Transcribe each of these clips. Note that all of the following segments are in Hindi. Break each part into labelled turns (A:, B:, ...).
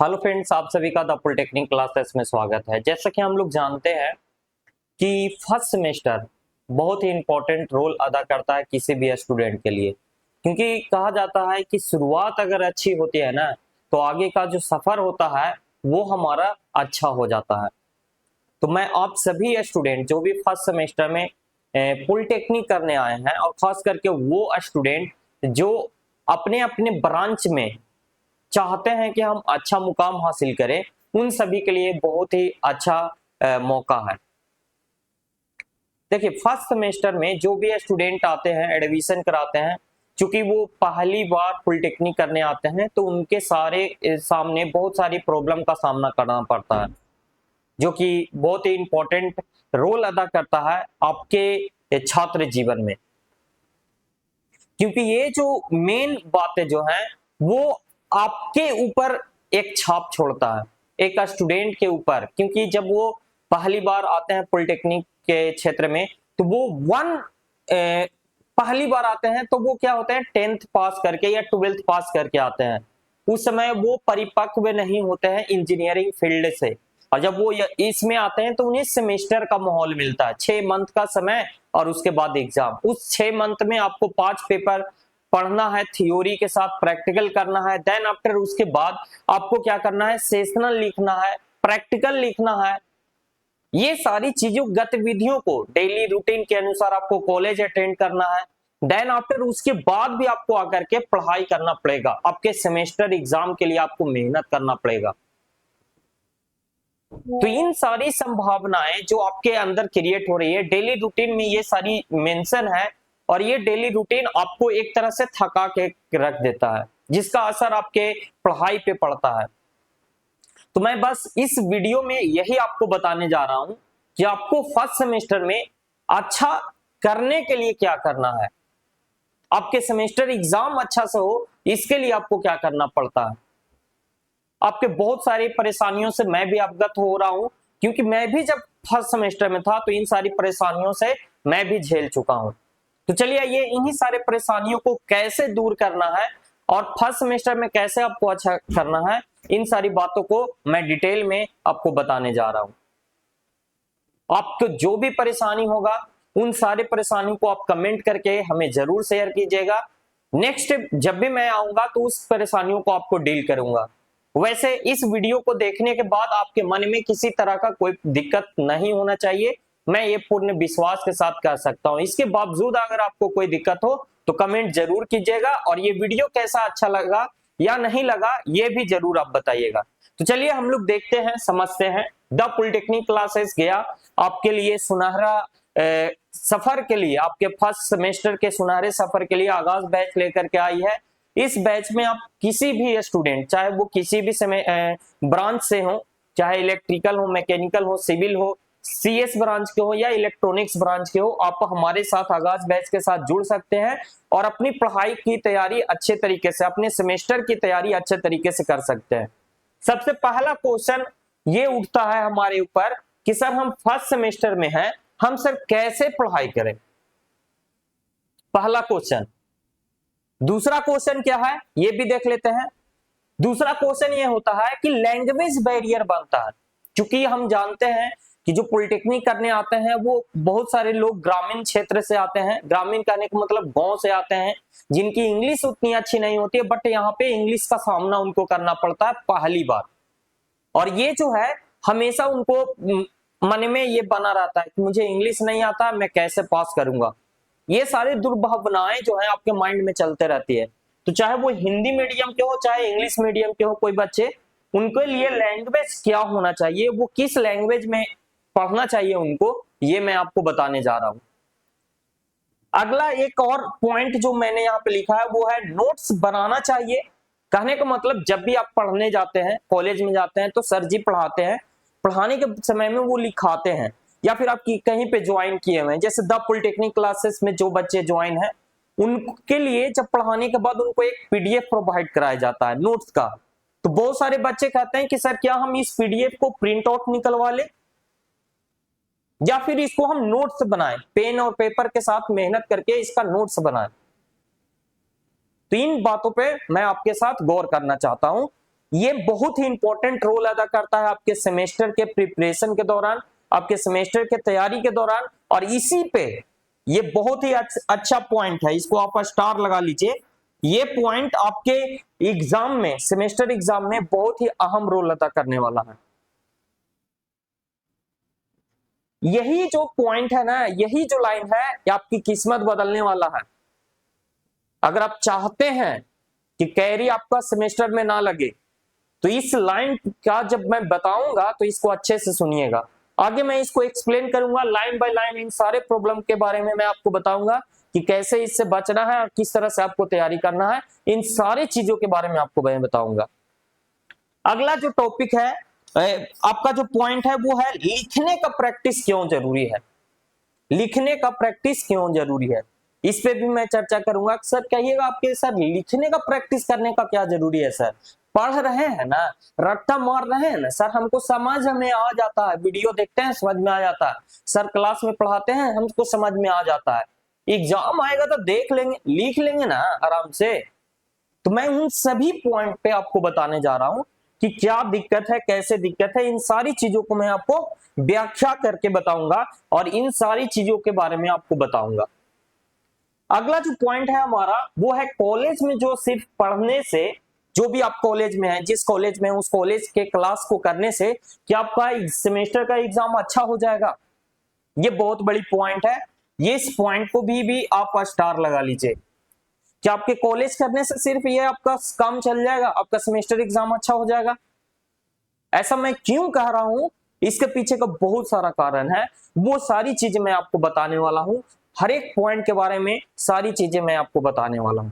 A: हेलो फ्रेंड्स, आप सभी का द पॉलिटेक्निक क्लासेस में स्वागत है। जैसा कि हम लोग जानते हैं कि फर्स्ट सेमेस्टर बहुत ही इंपॉर्टेंट रोल अदा करता है किसी भी स्टूडेंट के लिए, क्योंकि कहा जाता है कि शुरुआत अगर अच्छी होती है ना, तो आगे का जो सफर होता है वो हमारा अच्छा हो जाता है। तो मैं आप सभी स्टूडेंट जो भी फर्स्ट सेमेस्टर में पॉलिटेक्निक करने आए हैं, और खास करके वो स्टूडेंट जो अपने अपने ब्रांच में चाहते हैं कि हम अच्छा मुकाम हासिल करें, उन सभी के लिए बहुत ही अच्छा मौका है। देखिए, फर्स्ट सेमेस्टर में जो भी स्टूडेंट आते हैं, एडमिशन कराते हैं, क्योंकि वो पहली बार पॉलिटेक्निक करने आते हैं, तो उनके सामने बहुत सारी प्रॉब्लम का सामना करना पड़ता है, जो कि बहुत ही इंपॉर्टेंट रोल अदा करता है आपके छात्र जीवन में। क्योंकि ये जो मेन बातें जो हैं वो आपके ऊपर एक छाप छोड़ता है, एक स्टूडेंट के ऊपर। क्योंकि जब वो पहली बार आते हैं पॉलिटेक्निक के क्षेत्र में, तो वो पहली बार आते हैं, तो वो क्या होते हैं, 10th पास करके या 12th पास करके आते हैं। उस समय वो परिपक्व नहीं होते हैं इंजीनियरिंग फील्ड से, और जब वो इसमें आते हैं तो उन्हें सेमेस्टर का माहौल मिलता है, 6 मंथ का समय, और उसके बाद एग्जाम। उस 6 मंथ में आपको 5 पेपर पढ़ना है, थ्योरी के साथ प्रैक्टिकल करना है। देन आफ्टर उसके बाद आपको क्या करना है, सेशनल लिखना है, प्रैक्टिकल लिखना है। ये सारी चीजों गतिविधियों को डेली रूटीन के अनुसार आपको कॉलेज अटेंड करना है। देन आफ्टर उसके बाद भी आपको आकर के पढ़ाई करना पड़ेगा, आपके सेमेस्टर एग्जाम के लिए आपको मेहनत करना पड़ेगा। तो इन सारी संभावनाएं जो आपके अंदर क्रिएट हो रही है डेली रूटीन में, ये सारी मेंशन है, और ये डेली रूटीन आपको एक तरह से थका के रख देता है, जिसका असर आपके पढ़ाई पे पड़ता है। तो मैं बस इस वीडियो में यही आपको बताने जा रहा हूं कि आपको फर्स्ट सेमेस्टर में अच्छा करने के लिए क्या करना है, आपके सेमेस्टर एग्जाम अच्छा से हो, इसके लिए आपको क्या करना पड़ता है। आपके बहुत सारी परेशानियों से मैं भी अवगत हो रहा हूं, क्योंकि मैं भी जब फर्स्ट सेमेस्टर में था तो इन सारी परेशानियों से मैं भी झेल चुका हूं। तो चलिए, ये इन्हीं सारे परेशानियों को कैसे दूर करना है और फर्स्ट सेमेस्टर में कैसे आपको अच्छा करना है, इन सारी बातों को मैं डिटेल में आपको बताने जा रहा हूं। आपको जो भी परेशानी होगा, उन सारे परेशानी को आप कमेंट करके हमें जरूर शेयर कीजिएगा। नेक्स्ट जब भी मैं आऊंगा तो उस परेशानियों को आपको डील करूंगा। वैसे इस वीडियो को देखने के बाद आपके मन में किसी तरह का कोई दिक्कत नहीं होना चाहिए, मैं ये पूर्ण विश्वास के साथ कह सकता हूं। इसके बावजूद अगर आपको कोई दिक्कत हो तो कमेंट जरूर कीजिएगा, और ये वीडियो कैसा अच्छा लगा या नहीं लगा ये भी जरूर आप बताइएगा। तो चलिए हम लोग देखते हैं, समझते हैं। द पॉलिटेक्निक क्लासेस गया आपके लिए सुनहरा सफर के लिए, आपके फर्स्ट सेमेस्टर के सुनहरे सफर के लिए आगाज बैच लेकर के आई है। इस बैच में आप किसी भी स्टूडेंट, चाहे वो किसी भी ब्रांच से हो, चाहे इलेक्ट्रिकल हो, मैकेनिकल हो, सिविल हो, सीएस ब्रांच के हो या इलेक्ट्रॉनिक्स ब्रांच के हो, आप हमारे साथ आगाज बैच के साथ जुड़ सकते हैं और अपनी पढ़ाई की तैयारी अच्छे तरीके से, अपने सेमेस्टर की तैयारी अच्छे तरीके से कर सकते हैं। सबसे पहला क्वेश्चन ये उठता है हमारे ऊपर कि सर हम फर्स्ट सेमेस्टर में हैं, हम सर कैसे पढ़ाई करें, पहला क्वेश्चन। दूसरा क्वेश्चन क्या है ये भी देख लेते हैं। दूसरा क्वेश्चन ये होता है कि लैंग्वेज बैरियर बनता है, क्योंकि हम जानते हैं कि जो पॉलिटेक्निक करने आते हैं वो बहुत सारे लोग ग्रामीण क्षेत्र से आते हैं। ग्रामीण कहने का मतलब गांव से आते हैं, जिनकी इंग्लिश उतनी अच्छी नहीं होती है, बट यहाँ पे इंग्लिश का सामना उनको करना पड़ता है पहली बार। और ये जो है हमेशा उनको मन में ये बना रहता है कि मुझे इंग्लिश नहीं आता, मैं कैसे पास करूंगा। ये सारी दुर्भावनाएं जो है आपके माइंड में चलते रहती है। तो चाहे वो हिंदी मीडियम के हो, चाहे इंग्लिश मीडियम के हो, कोई बच्चे, उनके लिए लैंग्वेज क्या होना चाहिए, वो किस लैंग्वेज में पढ़ना चाहिए उनको, ये मैं आपको बताने जा रहा हूं। अगला एक और पॉइंट जो मैंने यहाँ पे लिखा है वो है नोट्स बनाना चाहिए। कहने का मतलब जब भी आप पढ़ने जाते हैं, कॉलेज में जाते हैं, तो सर जी पढ़ाते हैं, पढ़ाने के समय में वो लिखाते हैं, या फिर आप कहीं पे ज्वाइन किए हुए हैं, जैसे द पॉलिटेक्निक क्लासेस में जो बच्चे ज्वाइन हैं, उनके लिए जब पढ़ाने के बाद उनको एक पीडीएफ प्रोवाइड कराया जाता है नोट्स का। तो बहुत सारे बच्चे कहते हैं कि सर क्या हम इस पीडीएफ को प्रिंट आउट निकलवा ले, या फिर इसको हम नोट्स बनाएं, पेन और पेपर के साथ मेहनत करके इसका नोट्स बनाएं। तो इन बातों पे मैं आपके साथ गौर करना चाहता हूं। ये बहुत ही इंपॉर्टेंट रोल अदा करता है आपके सेमेस्टर के प्रिपरेशन के दौरान, आपके सेमेस्टर के तैयारी के दौरान। और इसी पे ये बहुत ही अच्छा पॉइंट है, इसको आप स्टार लगा लीजिए। ये पॉइंट आपके एग्जाम में, सेमेस्टर एग्जाम में बहुत ही अहम रोल अदा करने वाला है। यही जो पॉइंट है ना, यही जो लाइन है, ये आपकी किस्मत बदलने वाला है। अगर आप चाहते हैं कि कैरी आपका सेमेस्टर में ना लगे, तो इस लाइन का जब मैं बताऊंगा तो इसको अच्छे से सुनिएगा। आगे मैं इसको एक्सप्लेन करूंगा लाइन बाय लाइन, इन सारे प्रॉब्लम के बारे में मैं आपको बताऊंगा कि कैसे इससे बचना है और किस तरह से आपको तैयारी करना है। इन सारी चीजों के बारे में आपको मैं बताऊंगा। अगला जो टॉपिक है, आपका जो पॉइंट है वो है लिखने का प्रैक्टिस क्यों जरूरी है। लिखने का प्रैक्टिस क्यों जरूरी है, इस पे भी मैं चर्चा करूंगा। सर कहिएगा आपके, सर लिखने का प्रैक्टिस करने का क्या जरूरी है। सर पढ़ रहे हैं ना, रट्टा मार रहे हैं ना, सर हमको समझ में आ जाता है, वीडियो देखते हैं समझ में आ जाता है, सर क्लास में पढ़ाते हैं हमको समझ में आ जाता है, एग्जाम आएगा तो देख लेंगे, लिख लेंगे ना आराम से। तो मैं उन सभी पॉइंट पे आपको बताने जा रहा हूं कि क्या दिक्कत है, कैसे दिक्कत है, इन सारी चीजों को मैं आपको व्याख्या करके बताऊंगा और इन सारी चीजों के बारे में आपको बताऊंगा। अगला जो पॉइंट है हमारा वो है कॉलेज में जो सिर्फ पढ़ने से, जो भी आप कॉलेज में है, जिस कॉलेज में उस कॉलेज के क्लास को करने से क्या आपका सेमेस्टर का एग्जाम अच्छा हो जाएगा। ये बहुत बड़ी पॉइंट है, ये इस पॉइंट को भी आप स्टार लगा लीजिए। क्या आपके कॉलेज करने से सिर्फ ये आपका काम चल जाएगा, आपका सेमेस्टर एग्जाम अच्छा हो जाएगा। ऐसा मैं क्यों कह रहा हूं, इसके पीछे का बहुत सारा कारण है, वो सारी चीजें मैं आपको बताने वाला हूं। हर एक पॉइंट के बारे में सारी चीजें मैं आपको बताने वाला हूं।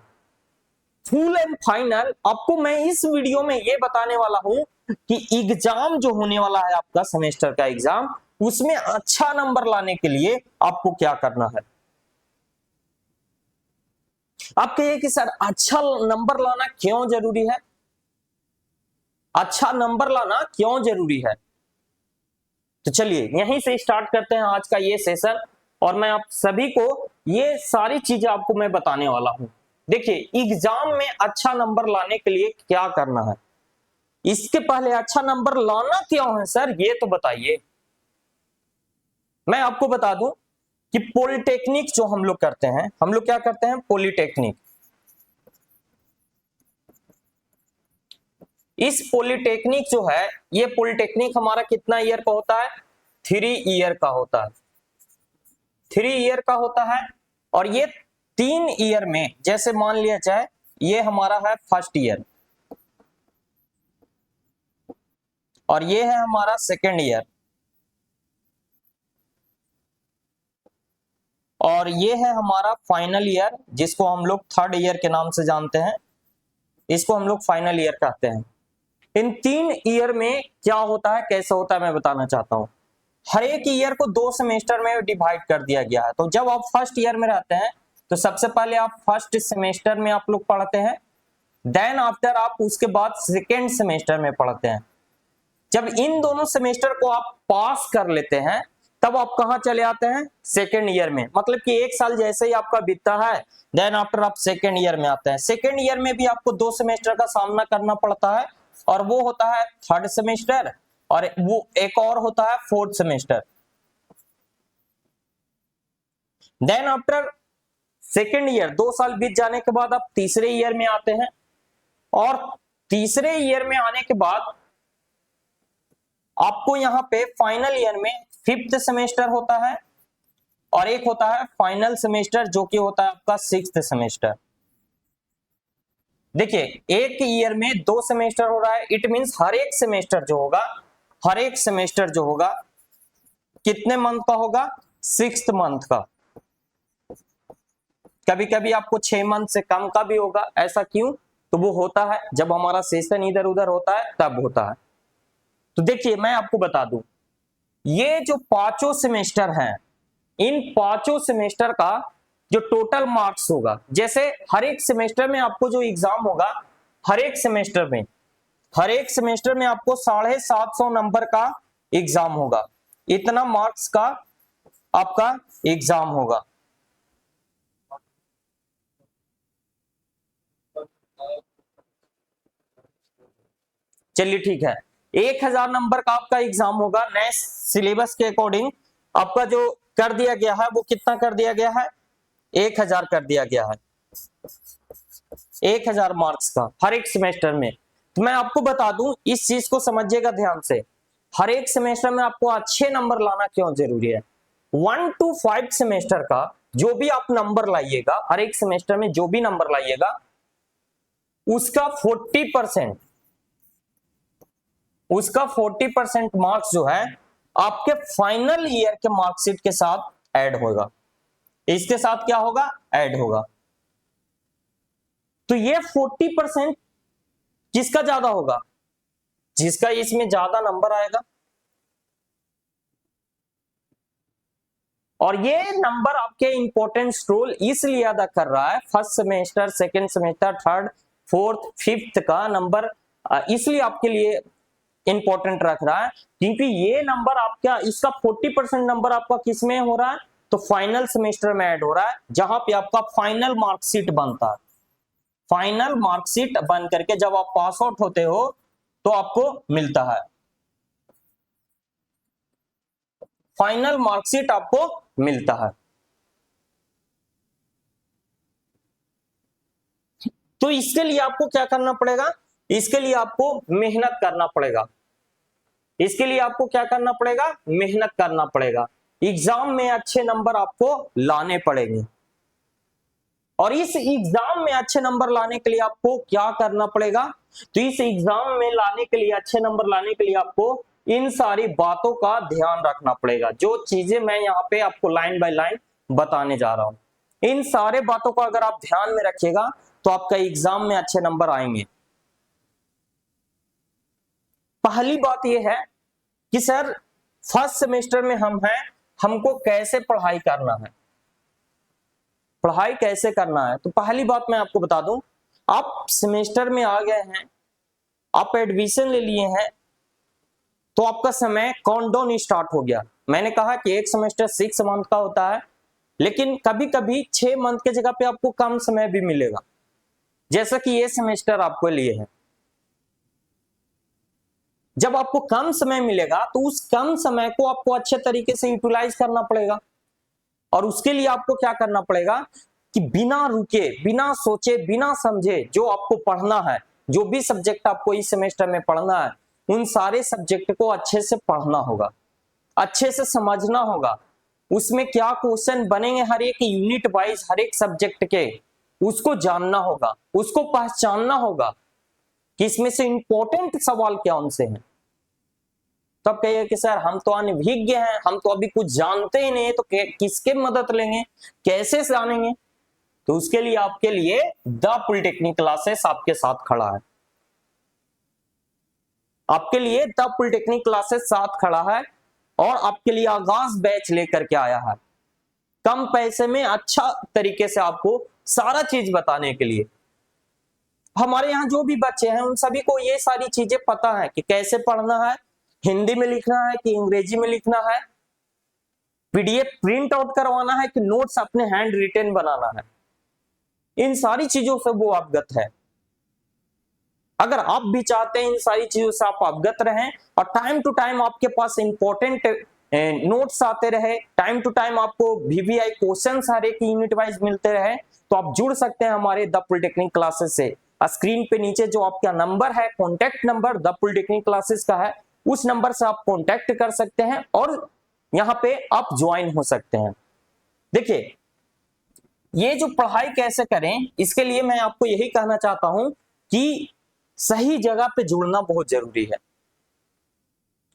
A: फुल एंड फाइनल आपको मैं इस वीडियो में ये बताने वाला हूं कि एग्जाम जो होने वाला है आपका सेमेस्टर का एग्जाम, उसमें अच्छा नंबर लाने के लिए आपको क्या करना है। आप कहिए कि सर अच्छा नंबर लाना क्यों जरूरी है, अच्छा नंबर लाना क्यों जरूरी है। तो चलिए यहीं से स्टार्ट करते हैं आज का ये सेशन, और मैं आप सभी को ये सारी चीजें आपको मैं बताने वाला हूं। देखिए एग्जाम में अच्छा नंबर लाने के लिए क्या करना है, इसके पहले अच्छा नंबर लाना क्यों है सर, ये तो बताइए। मैं आपको बता दूं कि पॉलिटेक्निक जो हम लोग करते हैं, हम लोग क्या करते हैं, पॉलिटेक्निक। इस पॉलिटेक्निक जो है, ये पॉलिटेक्निक हमारा कितना ईयर का होता है, 3 ईयर का होता है, 3 ईयर का होता है। और ये 3 ईयर में, जैसे मान लिया जाए ये हमारा है फर्स्ट ईयर, और ये है हमारा सेकेंड ईयर, और ये है हमारा फाइनल ईयर, जिसको हम लोग थर्ड ईयर के नाम से जानते हैं, इसको हम लोग फाइनल ईयर कहते हैं। इन 3 ईयर में क्या होता है, कैसे होता है, मैं बताना चाहता हूं। हर एक ईयर को 2 सेमेस्टर में डिवाइड कर दिया गया है। तो जब आप फर्स्ट ईयर में रहते हैं तो सबसे पहले आप फर्स्ट सेमेस्टर में आप लोग पढ़ते हैं, देन आफ्टर आप उसके बाद सेकेंड सेमेस्टर में पढ़ते हैं। जब इन दोनों सेमेस्टर को आप पास कर लेते हैं तब आप कहां चले आते हैं, सेकेंड ईयर में। मतलब कि 1 साल जैसे ही आपका बीतता है, देन आफ्टर आप सेकेंड ईयर में आते हैं। सेकेंड ईयर में भी आपको 2 सेमेस्टर का सामना करना पड़ता है, और वो होता है थर्ड सेमेस्टर, और वो एक और होता है fourth semester. Then after second year 2 साल बीत जाने के बाद आप तीसरे ईयर में आते हैं, और तीसरे ईयर में आने के बाद आपको यहाँ पे फाइनल ईयर में फिफ्थ सेमेस्टर होता है, और एक होता है फाइनल सेमेस्टर जो कि होता है आपका सिक्स्थ सेमेस्टर। देखिए एक ईयर में 2 सेमेस्टर हो रहा है, इट मींस हर एक सेमेस्टर जो होगा, हर एक सेमेस्टर जो होगा कितने मंथ का होगा, 6th मंथ का। कभी कभी आपको 6 मंथ से कम का भी होगा, ऐसा क्यों, तो वो होता है जब हमारा सेशन इधर उधर होता है तब होता है। तो देखिए मैं आपको बता दूं, ये जो 5 सेमेस्टर हैं, इन 5 सेमेस्टर का जो टोटल मार्क्स होगा, जैसे हर एक सेमेस्टर में आपको जो एग्जाम होगा, हर एक सेमेस्टर में, हर एक सेमेस्टर में आपको 750 नंबर का एग्जाम होगा, इतना मार्क्स का आपका एग्जाम होगा। चलिए ठीक है, 1000 नंबर का आपका एग्जाम होगा नए सिलेबस के अकॉर्डिंग। आपका जो कर दिया गया है वो कितना कर दिया गया है, 1000 कर दिया गया है, 1000 मार्क्स का हर एक सेमेस्टर में। तो मैं आपको बता दूं, इस चीज को समझिएगा ध्यान से, हर एक सेमेस्टर में आपको अच्छे नंबर लाना क्यों जरूरी है। 1 to 5 सेमेस्टर का जो भी आप नंबर लाइएगा, हर एक सेमेस्टर में जो भी नंबर लाइएगा उसका 40%, उसका 40% मार्क्स जो है आपके फाइनल ईयर के मार्कशीट के साथ ऐड होगा, इसके साथ क्या होगा, ऐड होगा। तो ये 40% किसका ज्यादा होगा, जिसका इसमें ज्यादा नंबर आएगा। और ये नंबर आपके इंपॉर्टेंस रोल इसलिए अदा कर रहा है, first semester, second semester, third, fourth, fifth का नंबर इसलिए आपके लिए इंपॉर्टेंट रख रहा है क्योंकि ये नंबर आपका, इसका 40% नंबर आपका किस में हो रहा है, तो फाइनल सेमेस्टर में ऐड हो रहा है, जहां पे आपका फाइनल मार्कशीट बनता है। फाइनल मार्कशीट बन करके जब आप पास आउट होते हो तो आपको मिलता है, फाइनल मार्कशीट आपको मिलता है। तो इसके लिए आपको क्या करना पड़ेगा, इसके लिए आपको मेहनत करना पड़ेगा, इसके लिए आपको क्या करना पड़ेगा, मेहनत करना पड़ेगा। एग्जाम में अच्छे नंबर आपको लाने पड़ेंगे, और इस एग्जाम में अच्छे नंबर लाने के लिए आपको क्या करना पड़ेगा, तो इस एग्जाम में लाने के लिए, अच्छे नंबर लाने के लिए आपको इन सारी बातों का ध्यान रखना पड़ेगा। जो चीजें मैं यहाँ पे आपको लाइन बाय लाइन बताने जा रहा हूं, इन सारे बातों को अगर आप ध्यान में रखिएगा तो आपका एग्जाम में अच्छे नंबर आएंगे। पहली बात यह है कि सर फर्स्ट सेमेस्टर में हम हैं, हमको कैसे पढ़ाई करना है, पढ़ाई कैसे करना है। तो पहली बात मैं आपको बता दूं, आप सेमेस्टर में आ गए हैं, आप एडमिशन ले लिए हैं, तो आपका समय काउंटडाउन स्टार्ट हो गया। मैंने कहा कि एक सेमेस्टर 6 मंथ का होता है, लेकिन कभी कभी 6 मंथ के जगह पे आपको कम समय भी मिलेगा, जैसा कि ये सेमेस्टर आपको लिए है। जब आपको कम समय मिलेगा तो उस कम समय को आपको अच्छे तरीके से यूटिलाइज करना पड़ेगा, और उसके लिए आपको क्या करना पड़ेगा कि बिना रुके, बिना सोचे, बिना समझे जो आपको पढ़ना है, जो भी सब्जेक्ट आपको इस सेमेस्टर में पढ़ना है, उन सारे सब्जेक्ट को अच्छे से पढ़ना होगा, अच्छे से समझना होगा। उसमें क्या क्वेश्चन बनेंगे हर एक यूनिट वाइज, हर एक सब्जेक्ट के, उसको जानना होगा, उसको पहचानना होगा कि इसमें से इंपॉर्टेंट सवाल क्या उनसे हैं। तब कहिए कि सर हम तो अनभिज्ञ हैं, हम तो अभी कुछ जानते ही नहीं, तो किसके मदद लेंगे, कैसे जानेंगे। तो उसके लिए आपके लिए द पॉलिटेक्निक क्लासेस आपके साथ खड़ा है, आपके लिए द पॉलिटेक्निक क्लासेस साथ खड़ा है, और आपके लिए आगाज बैच लेकर के आया है, कम पैसे में अच्छा तरीके से आपको सारा चीज बताने के लिए। हमारे यहाँ जो भी बच्चे हैं उन सभी को ये सारी चीजें पता है कि कैसे पढ़ना है, हिंदी में लिखना है कि अंग्रेजी में लिखना है, पीडीएफ प्रिंट आउट करवाना है कि नोट्स अपने हैंड रिटन बनाना है, इन सारी चीजों से वो अवगत है। अगर आप भी चाहते हैं इन सारी चीजों से आप अवगत रहें, और टाइम टू टाइम आपके पास इंपॉर्टेंट नोट्स आते रहे, टाइम टू टाइम आपको वीवीआई क्वेश्चंस हर एक यूनिट वाइज मिलते रहे, तो आप जुड़ सकते हैं हमारे द पॉलिटेक्निक क्लासेस से। स्क्रीन पे नीचे जो आपका नंबर है, contact number the polytechnic classes का है, उस नंबर से आप कॉन्टैक्ट कर सकते हैं और यहाँ पे आप ज्वाइन हो सकते हैं। देखिए, ये जो पढ़ाई कैसे करें, इसके लिए मैं आपको यही कहना चाहता हूं कि सही जगह पे जुड़ना बहुत जरूरी है,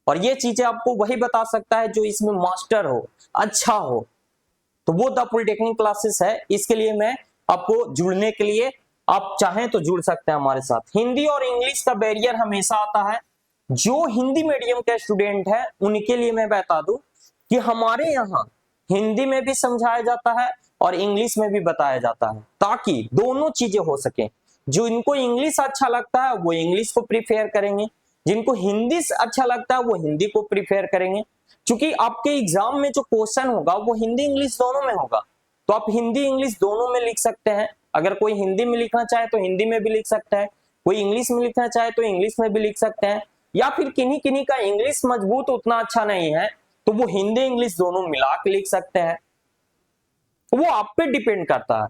A: और ये चीजें आपको वही बता सकता है जो इसमें मास्टर हो, अच्छा हो, तो वो द पॉलिटेक्निक क्लासेस है। इसके लिए मैं आपको जुड़ने के लिए, आप चाहें तो जुड़ सकते हैं हमारे साथ। हिंदी और इंग्लिश का बैरियर हमेशा आता है, जो हिंदी मीडियम के स्टूडेंट है उनके लिए मैं बता दूं कि हमारे यहाँ हिंदी में भी समझाया जाता है और इंग्लिश में भी बताया जाता है, ताकि दोनों चीजें हो सके। जो इनको इंग्लिश अच्छा लगता है वो इंग्लिश को प्रीफेयर करेंगे, जिनको हिंदी अच्छा लगता है वो हिंदी को प्रीफेयर करेंगे। क्योंकि आपके एग्जाम में जो क्वेश्चन होगा वो हिंदी इंग्लिश दोनों में होगा, तो आप हिंदी इंग्लिश दोनों में लिख सकते हैं। अगर कोई हिंदी में लिखना चाहे तो हिंदी में भी लिख सकता है, कोई इंग्लिश में लिखना चाहे तो इंग्लिश में भी लिख सकते हैं, या फिर किन्हीं किन्हीं का इंग्लिश मजबूत उतना अच्छा नहीं है तो वो हिंदी इंग्लिश दोनों मिला के लिख सकते हैं। वो आप पे डिपेंड करता है।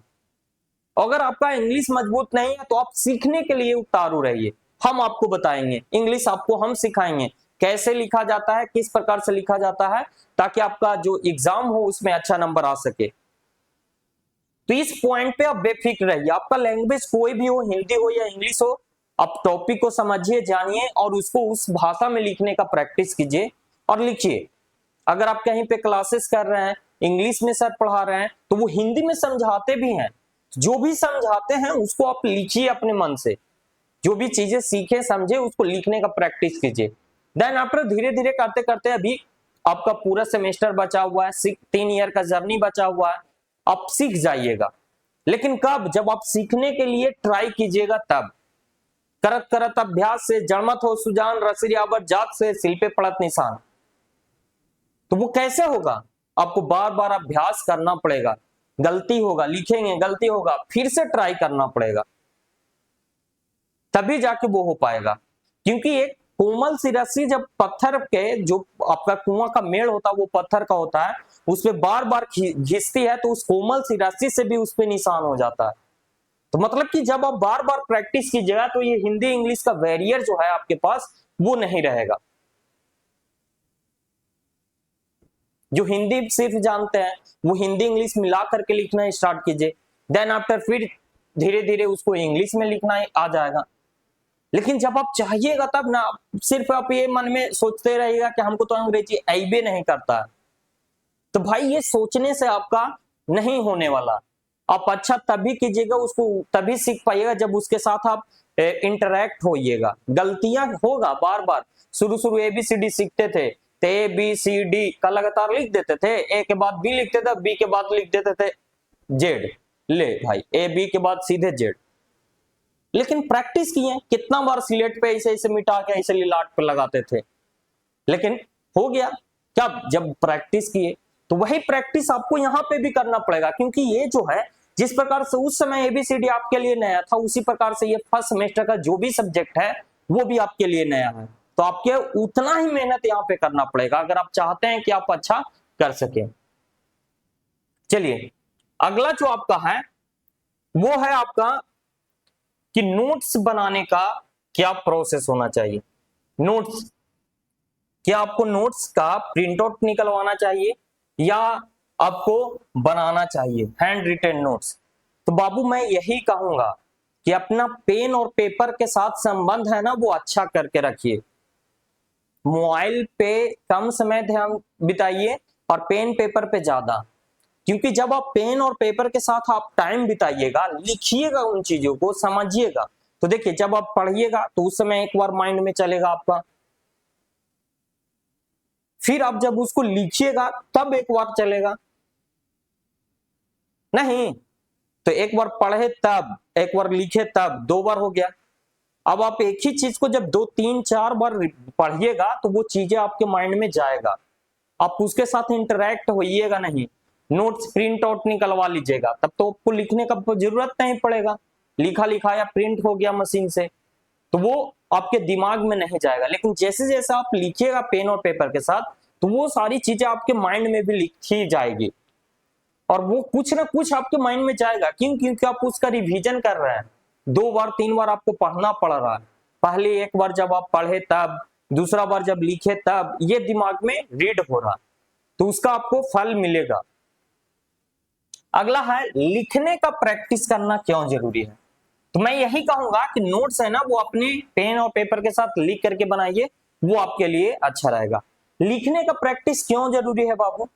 A: अगर आपका इंग्लिश मजबूत नहीं है तो आप सीखने के लिए उतारू रहिए, हम आपको बताएंगे, इंग्लिश आपको हम सिखाएंगे कैसे लिखा जाता है, किस प्रकार से लिखा जाता है, ताकि आपका जो एग्जाम हो उसमें अच्छा नंबर आ सके। तो इस पॉइंट पे आप बेफिक्र रहिए, आपका लैंग्वेज कोई भी हो, हिंदी हो या इंग्लिश हो, आप टॉपिक को समझिए, जानिए और उसको उस भाषा में लिखने का प्रैक्टिस कीजिए और लिखिए। अगर आप कहीं पे क्लासेस कर रहे हैं, इंग्लिश में सर पढ़ा रहे हैं, तो वो हिंदी में समझाते भी हैं, जो भी समझाते हैं उसको आप लिखिए अपने मन से, जो भी चीजें सीखे समझे उसको लिखने का प्रैक्टिस कीजिए। देन आफ्टर धीरे धीरे करते करते, अभी आपका पूरा सेमेस्टर बचा हुआ है, 3 ईयर का जर्नी बचा हुआ है, आप सीख जाइएगा। लेकिन कब? जब आप सीखने के लिए ट्राई कीजिएगा तब। करत करत अभ्यास से जड़मत हो सुजान, रसियावर जात से सिल पे पड़त निशान। तो वो कैसे होगा? आपको बार बार अभ्यास करना पड़ेगा, गलती होगा, लिखेंगे गलती होगा, फिर से ट्राई करना पड़ेगा, तभी जाके वो हो पाएगा। क्योंकि एक कोमल सी रस्सी जब पत्थर के, जो आपका कुआं का मेड़ होता है वो पत्थर का होता है, उसपे बार बार घिसती है तो उस कोमल सी रस्सी से भी उसपे निशान हो जाता है। तो मतलब कि जब आप बार बार प्रैक्टिस कीजिएगा तो ये हिंदी इंग्लिश का बैरियर जो है आपके पास वो नहीं रहेगा। जो हिंदी सिर्फ जानते हैं वो हिंदी इंग्लिश मिला करके लिखना स्टार्ट कीजिए, देन आफ्टर फिर धीरे धीरे उसको इंग्लिश में लिखना आ जाएगा। लेकिन जब आप चाहिएगा तब ना, सिर्फ आप ये मन में सोचते रहिएगा कि हमको तो अंग्रेजी आइबे नहीं करता है, तो भाई ये सोचने से आपका नहीं होने वाला। आप अच्छा तभी कीजिएगा, उसको तभी सीख पाइएगा जब उसके साथ आप इंटरेक्ट होइएगा। गलतियां होगा बार बार, शुरू शुरू ABCD सीखते थे तो ABCD का लगातार लिख देते थे, ए के बाद बी लिखते थे, बी के बाद लिख देते थे जेड, ले भाई AB के बाद सीधे जेड। लेकिन प्रैक्टिस किए, कितना बार स्लेट पे ऐसे ऐसे मिटा के ऐसे लिलाट पे लगाते थे, लेकिन हो गया। कब? जब प्रैक्टिस किए। तो वही प्रैक्टिस आपको यहाँ पे भी करना पड़ेगा, क्योंकि ये जो है जिस प्रकार से उस समय ABCD आपके लिए नया था, उसी प्रकार से ये फर्स्ट सेमेस्टर का जो भी सब्जेक्ट है वो भी आपके लिए नया है। तो आपके उतना ही मेहनत यहाँ पे करना पड़ेगा अगर आप चाहते हैं कि आप अच्छा कर सके। चलिए अगला जो आपका है वो है आपका कि नोट्स बनाने का क्या प्रोसेस होना चाहिए। नोट्स, क्या आपको नोट्स का प्रिंट आउट निकलवाना चाहिए या आपको बनाना चाहिए हैंड रिटन नोट्स? तो बाबू मैं यही कहूंगा कि अपना पेन और पेपर के साथ संबंध है ना वो अच्छा करके रखिए। मोबाइल पे कम समय ध्यान बिताइए और पेन पेपर पे ज्यादा, क्योंकि जब आप पेन और पेपर के साथ आप टाइम बिताइएगा, लिखिएगा, उन चीजों को समझिएगा, तो देखिए जब आप पढ़िएगा तो उस समय एक बार माइंड में चलेगा आपका, फिर आप जब उसको लिखिएगा तब एक बार चलेगा नहीं। तो एक बार पढ़े तब, एक बार लिखे तब, 2 बार हो गया। अब आप एक ही चीज को जब 2, 3, 4 बार पढ़िएगा तो वो चीजें आपके माइंड में जाएगा, आप उसके साथ इंटरेक्ट होइएगा नहीं। नोट्स प्रिंट आउट निकलवा लीजिएगा, तब तो आपको लिखने का जरूरत नहीं पड़ेगा, लिखा लिखाया प्रिंट हो गया मशीन से, तो वो आपके दिमाग में नहीं जाएगा। लेकिन जैसे जैसे आप लिखिएगा पेन और पेपर के साथ तो वो सारी चीजें आपके माइंड में भी लिखी जाएगी और वो कुछ ना कुछ आपके माइंड में जाएगा। क्यों? क्योंकि आप उसका रिवीजन कर रहे हैं, 2 बार 3 बार आपको पढ़ना पड़ रहा है। पहले एक बार जब आप पढ़े तब, दूसरा बार जब लिखे तब, ये दिमाग में रीड हो रहा, तो उसका आपको फल मिलेगा। अगला है लिखने का प्रैक्टिस करना क्यों जरूरी है। तो मैं यही कहूंगा कि नोट्स है ना वो अपने पेन और पेपर के साथ लिख करके बनाइए, वो आपके लिए अच्छा रहेगा। लिखने का प्रैक्टिस क्यों जरूरी है बाबू?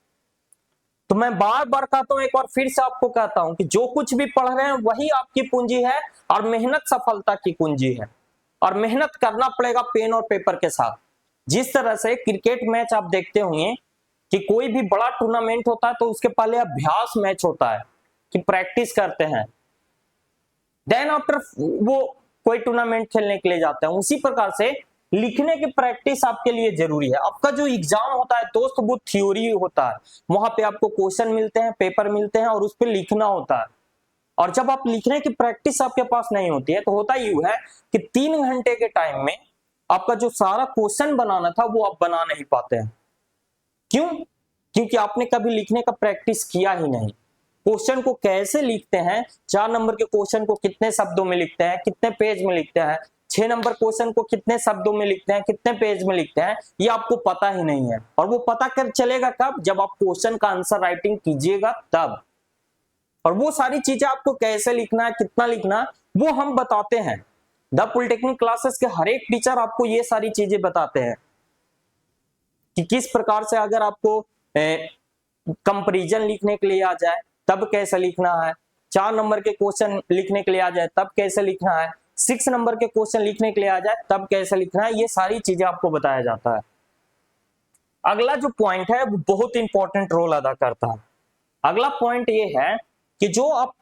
A: तो मैं बार बार कहता हूं, एक बार फिर से आपको कहता हूं कि जो कुछ भी पढ़ रहे हैं वही आपकी पूंजी है और मेहनत सफलता की कुंजी है, और मेहनत करना पड़ेगा पेन और पेपर के साथ। जिस तरह से क्रिकेट मैच आप देखते होंगे कि कोई भी बड़ा टूर्नामेंट होता है तो उसके पहले अभ्यास मैच होता है कि प्रैक्टिस करते हैं, देन आफ्टर वो कोई टूर्नामेंट खेलने के लिए जाते हैं। उसी प्रकार से लिखने की प्रैक्टिस आपके लिए जरूरी है। आपका जो एग्जाम होता है दोस्त वो थ्योरी होता है, वहां पे आपको क्वेश्चन मिलते हैं, पेपर मिलते हैं और उस पर लिखना होता है। और जब आप लिखने की प्रैक्टिस आपके पास नहीं होती है तो होता यूं है कि 3 घंटे के टाइम में आपका जो सारा क्वेश्चन बनाना था वो आप बना नहीं पाते हैं। क्यों? क्योंकि आपने कभी लिखने का प्रैक्टिस किया ही नहीं। क्वेश्चन को कैसे लिखते हैं, 4 नंबर के क्वेश्चन को कितने शब्दों में लिखते हैं, कितने पेज में लिखते हैं, 6 नंबर क्वेश्चन को कितने शब्दों में लिखते हैं, कितने पेज में लिखते हैं, ये आपको पता ही नहीं है। और वो पता कर चलेगा कब? जब आप क्वेश्चन का आंसर राइटिंग कीजिएगा तब। और वो सारी चीजें आपको कैसे लिखना है, कितना लिखना, वो हम बताते हैं। द पॉलिटेक्निक क्लासेस के हर एक टीचर आपको ये सारी चीजें बताते हैं कि किस प्रकार से अगर आपको कंपैरिजन लिखने के लिए आ जाए तब कैसे लिखना है, 4 नंबर के क्वेश्चन लिखने के लिए आ जाए तब कैसे लिखना है, 6 नंबर के क्वेश्चन लिखने के लिए आ जाए तब कैसे लिखना है, ये सारी चीजें आपको बताया जाता है। अगला जो पॉइंट है वो बहुत इंपॉर्टेंट रोल अदा करता है। अगला पॉइंट ये है कि जो आप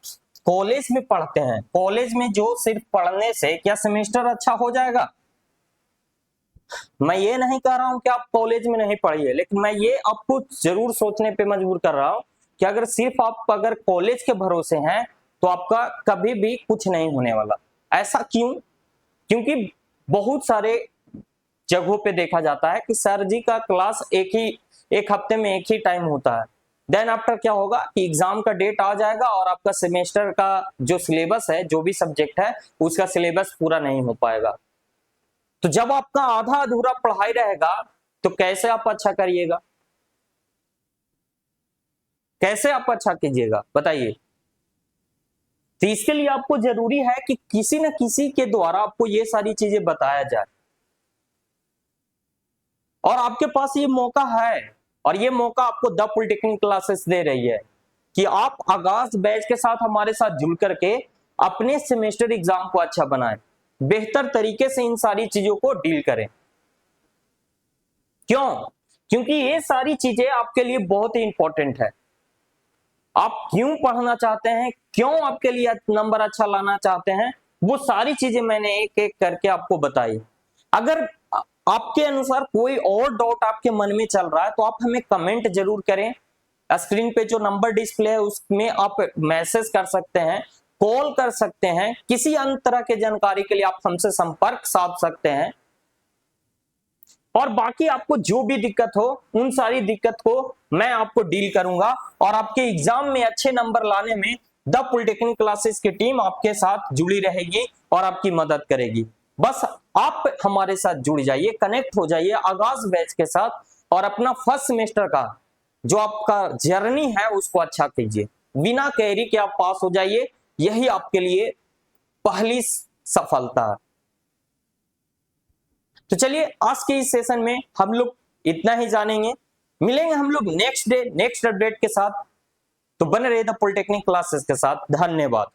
A: कॉलेज में पढ़ते हैं, कॉलेज में जो सिर्फ पढ़ने से क्या सेमेस्टर अच्छा हो जाएगा? मैं ये नहीं कह रहा हूं कि आप कॉलेज में नहीं पढ़िए, लेकिन मैं ये आपको जरूर सोचने पे मजबूर कर रहा हूं कि अगर सिर्फ आप अगर कॉलेज के भरोसे हैं तो आपका कभी भी कुछ नहीं होने वाला। ऐसा क्यों? क्योंकि बहुत सारे जगहों पे देखा जाता है कि सर जी का क्लास एक हफ्ते में एक ही टाइम होता है, देन आफ्टर क्या होगा कि एग्जाम का डेट आ जाएगा और आपका सेमेस्टर का जो सिलेबस है, जो भी सब्जेक्ट है, उसका सिलेबस पूरा नहीं हो पाएगा। तो जब आपका आधा अधूरा पढ़ाई रहेगा तो कैसे आप अच्छा करिएगा, कैसे आप अच्छा कीजिएगा बताइए? तो इसके लिए आपको जरूरी है कि किसी न किसी के द्वारा आपको ये सारी चीजें बताया जाए। और आपके पास ये मौका है, और ये मौका आपको द पॉलिटेक्निक क्लासेस दे रही है कि आप आगाज बैच के साथ हमारे साथ जुड़ करके अपने सेमेस्टर एग्जाम को अच्छा बनाएं, बेहतर तरीके से इन सारी चीजों को डील करें। क्यों? क्योंकि ये सारी चीजें आपके लिए बहुत ही इंपॉर्टेंट है। आप क्यों पढ़ना चाहते हैं, क्यों आपके लिए नंबर अच्छा लाना चाहते हैं, वो सारी चीजें मैंने एक एक करके आपको बताई। अगर आपके अनुसार कोई और डाउट आपके मन में चल रहा है तो आप हमें कमेंट जरूर करें। स्क्रीन पे जो नंबर डिस्प्ले है उसमें आप मैसेज कर सकते हैं, कॉल कर सकते हैं, किसी अन्य तरह की जानकारी के लिए आप हमसे संपर्क साध सकते हैं। और बाकी आपको जो भी दिक्कत हो उन सारी दिक्कत को मैं आपको डील करूंगा और आपके एग्जाम में अच्छे नंबर लाने में द पॉलिटेक्निक क्लासेस की टीम आपके साथ जुड़ी रहेगी और आपकी मदद करेगी। बस आप हमारे साथ जुड़ जाइए, कनेक्ट हो जाइए आगाज बैच के साथ और अपना फर्स्ट सेमेस्टर का जो आपका जर्नी है उसको अच्छा कीजिए। बिना कैरी के आप पास हो जाइए, यही आपके लिए पहली सफलता है। तो चलिए आज के इस सेशन में हम लोग इतना ही जानेंगे। मिलेंगे हम लोग नेक्स्ट डे नेक्स्ट अपडेट के साथ। तो बने रहिए द पॉलिटेक्निक क्लासेस के साथ। धन्यवाद।